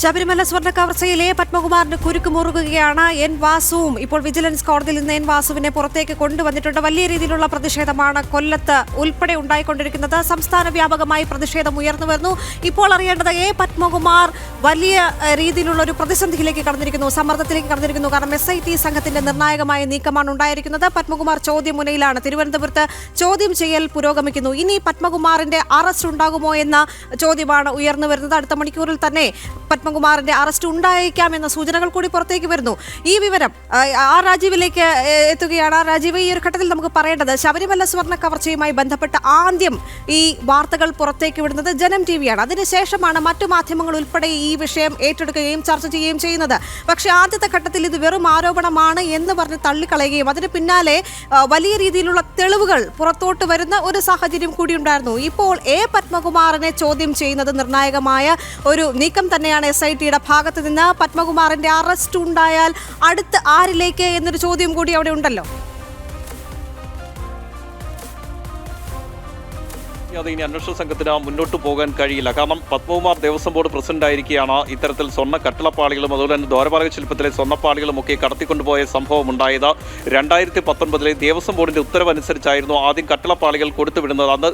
ശബരിമല സ്വർണ്ണ കവർച്ചയിലെ പത്മകുമാറിന് കുരുക്ക് മുറുകുകയാണ്. എൻ വാസുവും ഇപ്പോൾ വിജിലൻസ് കോടതിയിൽ നിന്ന് എൻ വാസുവിനെ പുറത്തേക്ക് കൊണ്ടുവന്നിട്ടുണ്ട്. വലിയ രീതിയിലുള്ള പ്രതിഷേധമാണ് കൊല്ലത്ത് ഉൾപ്പെടെ ഉണ്ടായിക്കൊണ്ടിരിക്കുന്നത്. സംസ്ഥാന വ്യാപകമായി പ്രതിഷേധം ഉയർന്നു വരുന്നു. ഇപ്പോൾ അറിയേണ്ടത് പത്മകുമാർ വലിയ രീതിയിലുള്ള ഒരു പ്രതിസന്ധിയിലേക്ക് കടന്നിരിക്കുന്നു, സമ്മർദ്ദത്തിലേക്ക് കടന്നിരിക്കുന്നു. കാരണം SIT സംഘത്തിന്റെ നിർണായകമായ നീക്കമാണ് ഉണ്ടായിരിക്കുന്നത്. പത്മകുമാർ ചോദ്യം മുനയിലാണ്. തിരുവനന്തപുരത്ത് ചോദ്യം ചെയ്യൽ പുരോഗമിക്കുന്നു. ഇനി പത്മകുമാറിന്റെ അറസ്റ്റ് ഉണ്ടാകുമോ എന്ന ചോദ്യമാണ് ഉയർന്നു വരുന്നത്. അടുത്ത മണിക്കൂറിൽ തന്നെ പത്മകുമാറിന്റെ അറസ്റ്റ് ഉണ്ടായേക്കാം എന്ന സൂചനകൾ കൂടി പുറത്തേക്ക് വരുന്നു. ഈ വിവരം രാജീവിലേക്ക് എത്തുകയാണ്. രാജീവ്, ഈ ഒരു ഘട്ടത്തിൽ നമുക്ക് പറയേണ്ടത് ശബരിമല സ്വർണ്ണ കവർച്ചയുമായി ബന്ധപ്പെട്ട് ആദ്യം ഈ വാർത്തകൾ പുറത്തേക്ക് വിടുന്നത് ജനം TVയാണ്. അതിനുശേഷമാണ് മറ്റു മാധ്യമങ്ങൾ ഉൾപ്പെടെ ഈ വിഷയം ഏറ്റെടുക്കുകയും ചർച്ച ചെയ്യുകയും ചെയ്യുന്നത്. പക്ഷേ ആദ്യത്തെ ഘട്ടത്തിൽ ഇത് വെറും ആരോപണമാണ് എന്ന് പറഞ്ഞ് തള്ളിക്കളയുകയും അതിന് പിന്നാലെ വലിയ രീതിയിലുള്ള തെളിവുകൾ പുറത്തോട്ട് വരുന്ന ഒരു സാഹചര്യം കൂടി ഉണ്ടായിരുന്നു. ഇപ്പോൾ പത്മകുമാറിനെ ചോദ്യം ചെയ്യുന്നത് നിർണായകമായ ഒരു നീക്കം തന്നെയാണ് SITയുടെ ഭാഗത്ത് നിന്ന്. പത്മകുമാറിന്റെ അറസ്റ്റ് ഉണ്ടായാൽ അടുത്ത് ആരിലേക്ക് എന്നൊരു ചോദ്യം കൂടി അവിടെ ഉണ്ടല്ലോ. അത് ഇനി അന്വേഷണ സംഘത്തിന് മുന്നോട്ട് പോകാൻ കഴിയില്ല. കാരണം പത്മകുമാർ ദേവസ്വം ബോർഡ് പ്രസിഡന്റ് ആയിരിക്കുകയാണ് ഇത്തരത്തിൽ സ്വർണ്ണ കട്ടിളപ്പാളികളും അതുപോലെ തന്നെ ദ്വാരപാലക ശില്പത്തിലെ സ്വർണ്ണപ്പാളികളും ഒക്കെ കടത്തിക്കൊണ്ടുപോയ സംഭവം ഉണ്ടായത് 2019 ദേവസ്വം ബോർഡിന്റെ ഉത്തരവനുസരിച്ചായിരുന്നു ആദ്യം കട്ടിളപ്പാളികൾ കൊടുത്തുവിടുന്നത്. അന്ന്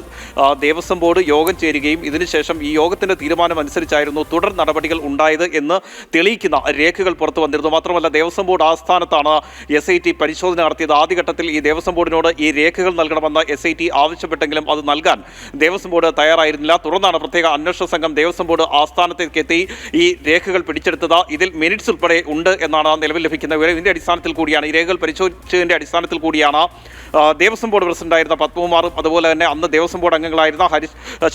ദേവസ്വം ബോർഡ് യോഗം ചേരുകയും ഇതിനുശേഷം ഈ യോഗത്തിന്റെ തീരുമാനം അനുസരിച്ചായിരുന്നു തുടർ നടപടികൾ ഉണ്ടായത് എന്ന് തെളിയിക്കുന്ന രേഖകൾ പുറത്തു വന്നിരുന്നു. മാത്രമല്ല ദേവസ്വം ബോർഡ് ആസ്ഥാനത്താണ് SIT പരിശോധന നടത്തിയത്. ആദ്യഘട്ടത്തിൽ ഈ ദേവസ്വം ബോർഡിനോട് ഈ രേഖകൾ നൽകണമെന്ന് SIT ആവശ്യപ്പെട്ടെങ്കിലും അത് നൽകാൻ ദേവസ്വം ബോർഡ് തയ്യാറായിരുന്നില്ല. തുടർന്നാണ് പ്രത്യേക അന്വേഷണ സംഘം ദേവസ്വം ബോർഡ് ആസ്ഥാനത്തേക്ക് എത്തി ഈ രേഖകൾ പിടിച്ചെടുത്തത്. ഇതിൽ മിനിറ്റ്സ് ഉൾപ്പെടെ ഉണ്ട് എന്നാണ് നിലവിൽ ലഭിക്കുന്ന വിവരം. ഇതിന്റെ അടിസ്ഥാനത്തിൽ കൂടിയാണ്, ഈ രേഖകൾ പരിശോധിച്ചതിന്റെ അടിസ്ഥാനത്തിൽ കൂടിയാണ് ദേവസ്വം ബോർഡ് പ്രസിഡന്റായിരുന്ന പത്മകുമാറും അതുപോലെ തന്നെ അന്ന് ദേവസ്വം ബോർഡ് അംഗങ്ങളായിരുന്ന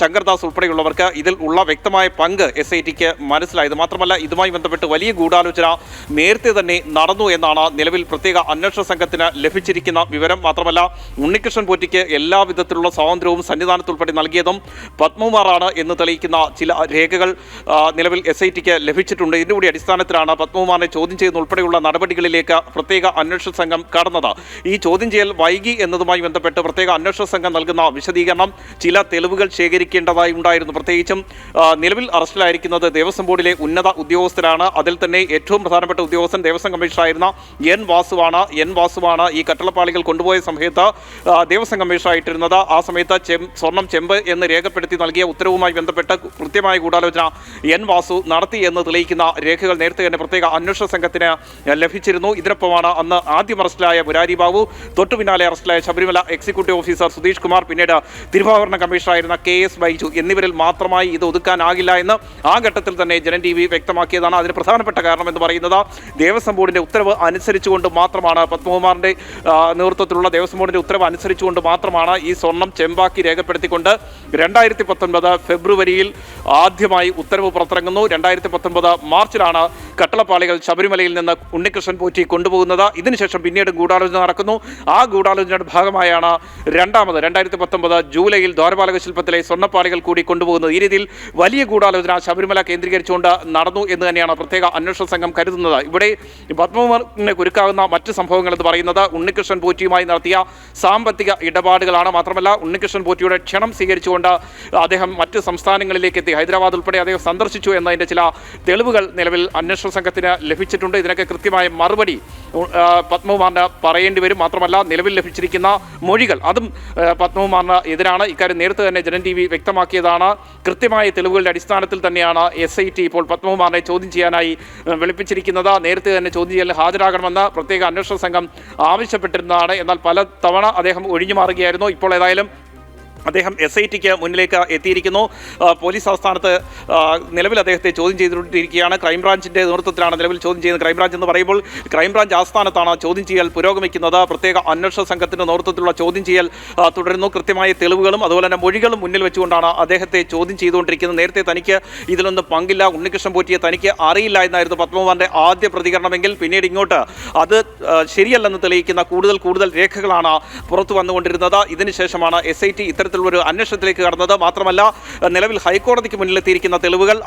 ശങ്കർദാസ് ഉൾപ്പെടെയുള്ളവർക്ക് ഇതിൽ ഉള്ള വ്യക്തമായ പങ്ക് SITക്ക് മനസ്സിലായത്. മാത്രമല്ല ഇതുമായി ബന്ധപ്പെട്ട് വലിയ ഗൂഢാലോചന നേരത്തെ തന്നെ നടന്നു എന്നാണ് നിലവിൽ പ്രത്യേക അന്വേഷണ സംഘത്തിന് ലഭിച്ചിരിക്കുന്ന വിവരം. മാത്രമല്ല ഉണ്ണികൃഷ്ണൻ പോറ്റിക്ക് എല്ലാവിധത്തിലുള്ള സ്വാതന്ത്ര്യവും സന്നിധാനത്ത് ഉൾപ്പെടെ നൽകിയതും പത്മകുമാറാണ് എന്ന് തെളിയിക്കുന്ന ചില രേഖകൾ നിലവിൽ SITക്ക് ലഭിച്ചിട്ടുണ്ട്. ഇതിന്റെ കൂടി അടിസ്ഥാനത്തിലാണ് പത്മകുമാറിനെ ചോദ്യം ചെയ്യുന്ന ഉൾപ്പെടെയുള്ള നടപടികളിലേക്ക് പ്രത്യേക അന്വേഷണ സംഘം കടന്നത്. ഈ ചോദ്യം ചെയ്യൽ വൈകി എന്നതുമായി ബന്ധപ്പെട്ട് പ്രത്യേക അന്വേഷണ സംഘം നൽകുന്ന വിശദീകരണം ചില തെളിവുകൾ ശേഖരിക്കേണ്ടതായി ഉണ്ടായിരുന്നു. പ്രത്യേകിച്ചും നിലവിൽ അറസ്റ്റിലായിരിക്കുന്നത് ദേവസ്വം ബോർഡിലെ ഉന്നത ഉദ്യോഗസ്ഥരാണ്. അതിൽ തന്നെ ഏറ്റവും പ്രധാനപ്പെട്ട ഉദ്യോഗസ്ഥൻ ദേവസ്വം കമ്മീഷണറായിരുന്ന എൻ വാസുവാണ് ഈ കട്ടിളപ്പാളികൾ കൊണ്ടുപോയ സമയത്ത് ദേവസ്വം കമ്മീഷണറായിട്ടിരുന്നത്. ആ സമയത്ത് സ്വർണം ചെമ്പ് എന്ന് രേഖപ്പെടുത്തി നൽകിയ ഉത്തരവുമായി ബന്ധപ്പെട്ട് കൃത്യമായ ഗൂഢാലോചന എൻ വാസു നടത്തി എന്ന് തെളിയിക്കുന്ന രേഖകൾ നേരത്തെ തന്നെ പ്രത്യേക അന്വേഷണ സംഘത്തിന് ലഭിച്ചിരുന്നു. ഇതിനൊപ്പമാണ് അന്ന് ആദ്യം അറസ്റ്റിലായ മുരാരി ബാബു, തൊട്ടു പിന്നാലെ അറസ്റ്റിലായ ശബരിമല എക്സിക്യൂട്ടീവ് ഓഫീസർ സുധീഷ് കുമാർ, പിന്നീട് തിരുവാഭരണ കമ്മീഷണറായിരുന്ന KS ബൈജു എന്നിവരിൽ മാത്രമായി ഇത് ഒതുക്കാനാകില്ല എന്ന് ആ ഘട്ടത്തിൽ തന്നെ ജനം TV വ്യക്തമാക്കിയതാണ്. അതിന് പ്രധാനപ്പെട്ട കാരണം എന്ന് പറയുന്നത് ദേവസ്വം ബോർഡിന്റെ ഉത്തരവ് അനുസരിച്ചുകൊണ്ട് മാത്രമാണ്, പത്മകുമാറിന്റെ നേതൃത്വത്തിലുള്ള ദേവസ്വം ബോർഡിന്റെ ഉത്തരവ് അനുസരിച്ചുകൊണ്ട് മാത്രമാണ് ഈ സ്വർണം ചെമ്പാക്കി രേഖപ്പെടുത്തിക്കൊണ്ട് 2019 ഫെബ്രുവരിയിൽ ആദ്യമായി ഉത്തരവ് പുറത്തിറങ്ങുന്നു. 2019 മാർച്ചിലാണ് കട്ടിളപ്പാളികൾ ശബരിമലയിൽ നിന്ന് ഉണ്ണികൃഷ്ണൻ പോറ്റി കൊണ്ടുപോകുന്നത്. ഇതിനുശേഷം പിന്നീട് ഗൂഢാലോചന നടക്കുന്നു. ആ ഗൂഢാലോചനയുടെ ഭാഗമായാണ് 2019 ജൂലൈയിൽ ദ്വാരപാലക ശില്പത്തിലെ സ്വർണ്ണപ്പാളികൾ കൂടി കൊണ്ടുപോകുന്നത്. ഈ രീതിയിൽ വലിയ ഗൂഢാലോചന ശബരിമല കേന്ദ്രീകരിച്ചുകൊണ്ട് നടന്നു എന്ന് തന്നെയാണ് പ്രത്യേക അന്വേഷണ സംഘം കരുതുന്നത്. ഇവിടെ പത്മകുമാറിനെ കുരുക്കാവുന്ന മറ്റ് സംഭവങ്ങൾ എന്ന് പറയുന്നത് ഉണ്ണികൃഷ്ണൻ പോറ്റിയുമായി നടത്തിയ സാമ്പത്തിക ഇടപാടുകളാണ്. മാത്രമല്ല ഉണ്ണികൃഷ്ണൻ പോറ്റിയുടെ ക്ഷണം സ്വീകരിച്ചുകൊണ്ട് അദ്ദേഹം മറ്റ് സംസ്ഥാനങ്ങളിലേക്ക് എത്തി, ഹൈദരാബാദ് ഉൾപ്പെടെ അദ്ദേഹം സന്ദർശിച്ചു എന്നതിൻ്റെ ചില തെളിവുകൾ നിലവിൽ അന്വേഷണ സംഘത്തിന് ലഭിച്ചിട്ടുണ്ട്. ഇതിനൊക്കെ കൃത്യമായ മറുപടി പത്മകുമാറിന് പറയേണ്ടി വരും. മാത്രമല്ല നിലവിൽ ലഭിച്ചിരിക്കുന്ന മൊഴികൾ അതും പത്മകുമാറിന് എതിരാണ്. ഇക്കാര്യം നേരത്തെ തന്നെ ജനം TV വ്യക്തമാക്കിയതാണ്. കൃത്യമായ തെളിവുകളുടെ അടിസ്ഥാനത്തിൽ തന്നെയാണ് SIT ഇപ്പോൾ പത്മകുമാറിനെ ചോദ്യം ചെയ്യാനായി വിളിപ്പിച്ചിരിക്കുന്നത്. നേരത്തെ തന്നെ ചോദ്യം ചെയ്യലിന് ഹാജരാകണമെന്ന് പ്രത്യേക അന്വേഷണ സംഘം ആവശ്യപ്പെട്ടിരുന്നതാണ്. എന്നാൽ പല തവണ അദ്ദേഹം ഒഴിഞ്ഞു മാറുകയായിരുന്നു. ഇപ്പോൾ ഏതായാലും അദ്ദേഹം SITക്ക് മുന്നിലേക്ക് എത്തിയിരിക്കുന്നു. പോലീസ് ആസ്ഥാനത്ത് നിലവിൽ അദ്ദേഹത്തെ ചോദ്യം ചെയ്തുകൊണ്ടിരിക്കുകയാണ്. ക്രൈംബ്രാഞ്ചിൻ്റെ നേതൃത്വത്തിലാണ് നിലവിൽ ചോദ്യം ചെയ്യുന്നത്. ക്രൈംബ്രാഞ്ച് എന്ന് പറയുമ്പോൾ ക്രൈംബ്രാഞ്ച് ആസ്ഥാനത്താണ് ചോദ്യം ചെയ്യൽ പുരോഗമിക്കുന്നത്. പ്രത്യേക അന്വേഷണ സംഘത്തിൻ്റെ നേതൃത്വത്തിലുള്ള ചോദ്യം ചെയ്യൽ തുടരുന്നു. കൃത്യമായ തെളിവുകളും അതുപോലെ തന്നെ മൊഴികളും മുന്നിൽ വെച്ചുകൊണ്ടാണ് അദ്ദേഹത്തെ ചോദ്യം ചെയ്തുകൊണ്ടിരിക്കുന്നത്. നേരത്തെ തനിക്ക് ഇതിലൊന്നും പങ്കില്ല, ഉണ്ണികൃഷ്ണൻ പോറ്റിയെ തനിക്ക് അറിയില്ല എന്നായിരുന്നു പത്മകുമാറിൻ്റെ ആദ്യ പ്രതികരണമെങ്കിൽ പിന്നീട് ഇങ്ങോട്ട് അത് ശരിയല്ലെന്ന് തെളിയിക്കുന്ന കൂടുതൽ രേഖകളാണ് പുറത്തു വന്നുകൊണ്ടിരുന്നത്. ഇതിനുശേഷമാണ് SIT ഇത്തരത്തിലുള്ളൊരു അന്വേഷണത്തിലേക്ക് കടന്നത്. മാത്രമല്ല നിലവിൽ ഹൈക്കോടതിക്ക് മുന്നിലെത്തിയിരിക്കുന്ന തെളിവുകൾ